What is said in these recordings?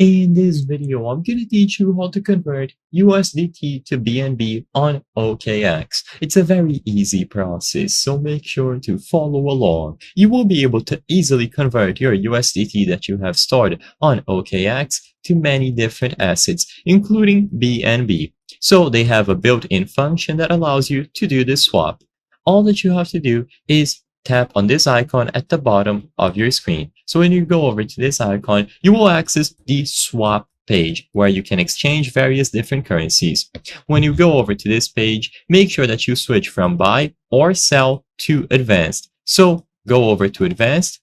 In this video, I'm going to teach you how to convert USDT to BNB on OKX. It's a very easy process, so make sure to follow along. You will be able to easily convert your USDT that you have stored on OKX to many different assets, including BNB. So they have a built-in function that allows you to do this swap. All that you have to do is tap on this icon at the bottom of your screen. So when you go over to this icon, you will access the swap page where you can exchange various different currencies. When you go over to this page, make sure that you switch from buy or sell to advanced. So go over to advanced,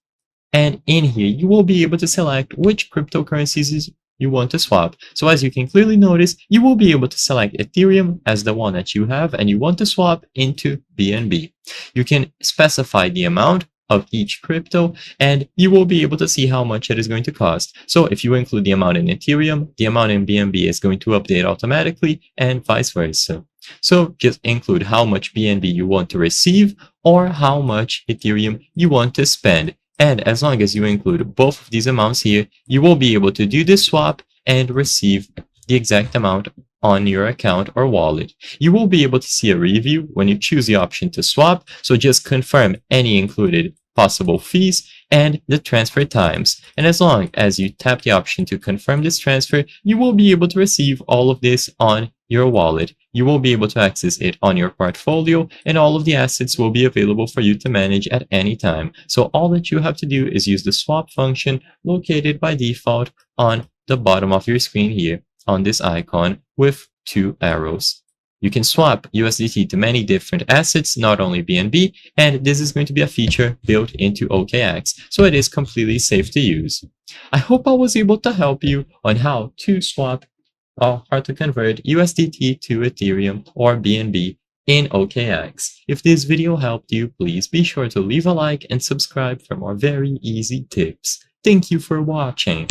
and in here, you will be able to select which cryptocurrencies you want to swap. So as you can clearly notice, you will be able to select Ethereum as the one that you have and you want to swap into BNB. You can specify the amount of each crypto and you will be able to see how much it is going to cost. So if you include the amount in Ethereum, the amount in BNB is going to update automatically and vice versa. So just include how much BNB you want to receive or how much Ethereum you want to spend. And as long as you include both of these amounts here, you will be able to do this swap and receive the exact amount on your account or wallet. You will be able to see a review when you choose the option to swap, so just confirm any included possible fees and the transfer times. And as long as you tap the option to confirm this transfer, you will be able to receive all of this on your wallet. You will be able to access it on your portfolio and all of the assets will be available for you to manage at any time. So all that you have to do is use the swap function located by default on the bottom of your screen here on this icon with two arrows. You can swap USDT to many different assets, not only BNB, and this is going to be a feature built into OKX, so it is completely safe to use. I hope I was able to help you on how to swap or how to convert USDT to Ethereum or BNB in OKX. If this video helped you, please be sure to leave a like and subscribe for more very easy tips. Thank you for watching.